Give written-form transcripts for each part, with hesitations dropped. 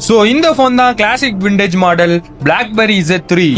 So இந்த phone தான் classic vintage model BlackBerry Z3.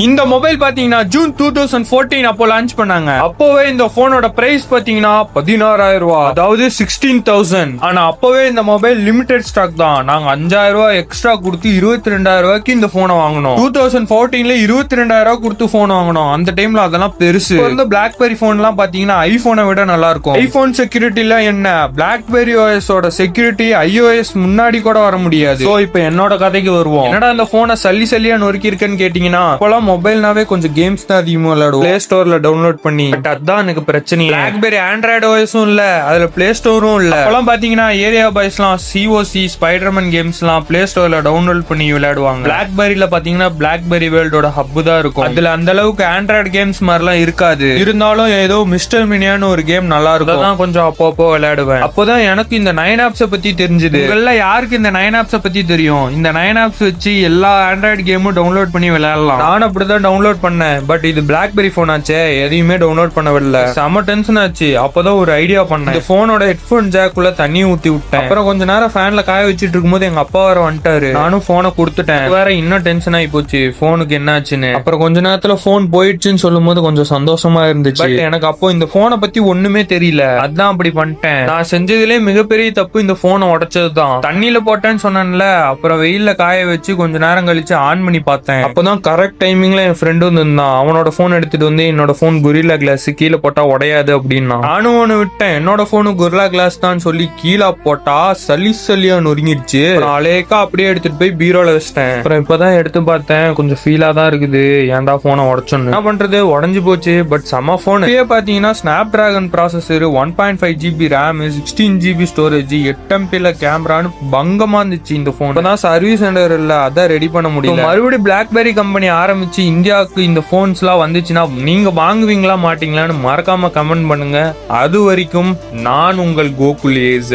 இந்த மொபைல் பாத்தீங்கன்னா ஜூன் 2014 அப்போ லான்ச் பண்ணாங்க. அப்போவே இந்த போனோட பிரைஸ் பாத்தீங்கன்னா 16,000 ரூபாய், அதாவது 16,000. ஆனா அப்போவே இந்த மொபைல் லிமிடெட் ஸ்டாக் தான். நாங்க 5,000 ரூபாய் எக்ஸ்ட்ரா கொடுத்து 22,000 ரூபாய்க்கு இந்த போனை வாங்கணும். 2014ல 22,000 ரூபாய் கொடுத்து போன் வாங்கணும். அந்த டைம்ல அதெல்லாம் பெருசு. இந்த BlackBerry போன் எல்லாம் பாத்தீங்கன்னா ஐபோனை விட நல்லா இருக்கும். ஐபோன் செக்யூரிட்டில என்ன, BlackBerry OS ஓட செக்யூரிட்டி iOS முன்னாடி கூட வர முடியாது. சோ இப்போ என்னோட கதைக்கு வருவோம். என்னடா இந்த போனை சல்லியா நொறுக்கி இருக்குன்னு கேட்டீங்கன்னா, இப்போலாம் மொபைல்னாவே கொஞ்சம் கேம்ஸ் தான் அதிகமா விளையாடுவோம், பிளே ஸ்டோர்ல டவுன்லோட் பண்ணி. பட் அதான் எனக்கு பிரச்சனை. BlackBerry ஆண்ட்ராய்டு ஓஎஸும் இல்ல, அதுல பிளே ஸ்டோரும் இல்ல. இப்போலாம் பாத்தீங்கன்னா ஏரியா பாய்ஸ்லாம் COC ஸ்பைடர்மேன் கேம்ஸ்லாம் பிளே ஸ்டோர்ல டவுன்லோட் பண்ணி விளையாடுவாங்க. BlackBerryல பாத்தீங்கன்னா BlackBerry வேர்ல்டோட ஹப் தான் இருக்கும். அதுல அந்த அளவுக்கு ஆண்ட்ராய்டு கேம்ஸ் மாதிரிலாம் இருக்காது. இருந்தாலும் ஏதோ மிஸ்டர் மினியான்னு ஒரு கேம் நல்லா இருக்கும், அதான் கொஞ்சம் அப்பப்போ விளையாடுவேன். அப்போதான் எனக்கு இந்த 9 ஆப்ஸை பத்தி தெரிஞ்சது. இதெல்லாம் யாருக்கு இந்த 9 ஆப்ஸை பத்தி தெரியும்? இந்த 9 ஆப்ஸ் வச்சு எல்லா ஆண்ட்ராய்டு கேமும் டவுன்லோட் பண்ணி விளையாடலாம். நானும் அப்படிதான் டவுன்லோட் பண்ணேன். பட் இது BlackBerry போன் ஆச்சே, எதையுமே டவுன்லோட் பண்ணவில்லை. செம டென்ஷன் ஆச்சு. அப்பதான் ஒரு ஐடியா பண்ணேன். இந்த போனோட ஹெட்போன் ஜாக்குள்ள தண்ணி ஊத்தி விட்டேன். அப்புறம் கொஞ்ச நேரம் ஃபேன்ல காய வச்சிட்டு இருக்கும்போது எங்க அப்பா வர வந்துட்டாரு. நானும் போனை கொடுத்துட்டேன். வேற இன்னும் டென்ஷன் ஆகி போச்சு, போனுக்கு என்ன ஆச்சுன்னு. அப்புறம் கொஞ்ச நேரத்துல போன் போயிடுச்சுன்னு சொல்லும் போது கொஞ்சம் சந்தோஷமா இருந்துச்சு. எனக்கு அப்போ இந்த போனை பத்தி ஒண்ணுமே தெரியல, அதான் அப்படி பண்ணிட்டேன். நான் செஞ்சதுலேயே மிகப்பெரிய தப்பு இந்த போனை உடைச்சதுதான். தண்ணியில போட்டேன்னு சொன்னேன்ல, அப்புறம் வெயில்ல காய வச்சு கொஞ்ச நேரம் கழிச்சு ஆன் பண்ணி பார்த்தேன். அப்பதான் கரெக்ட் டைமிங்ல என் ஃப்ரெண்டு வந்திருந்தான். அவனோட போன் எடுத்துட்டு வந்து என்னோட போன் கொரில்லா கிளாஸ் கீழே போட்டா உடையாது அப்படின்னா, நானும் ஒண்ணு விட்டேன். என்னோட போனு கொரில்லா கிளாஸ் தான் சொல்லி கீழே போட்டா சலியா நொறுங்கிடுச்சு. அலேக்கா அப்படியே எடுத்துட்டு போய் பீரோல வச்சிட்டேன். அப்புறம் இப்பதான் எடுத்து பார்த்தேன், கொஞ்சம் ஃபீலா தான் இருக்குது, ஏன்டா போனை உடைச்சோன்னு. என்ன பண்றது, உடஞ்சு போச்சு. பட் செம போன். இப்பயே பாத்தீங்கன்னா snap dragon processor, 1.5 GB RAM, 16 GB storage, 8 MP கேமரான்னு பங்கமா இருந்துச்சு இந்த போன். இப்பதான் சர்வீஸ் சென்டர் இல்ல, அதான் ரெடி பண்ண முடியும். மறுபடியும் BlackBerry கம்பெனி ஆரம்பிச்சு இந்தியாவுக்கு இந்த போன்ஸ் எல்லாம் வந்துச்சுன்னா நீங்க வாங்குவீங்களா மாட்டீங்களான்னு மறக்காம கமெண்ட் பண்ணுங்க. அது வரைக்கும் நான் உங்கள் கோகுல் AZ.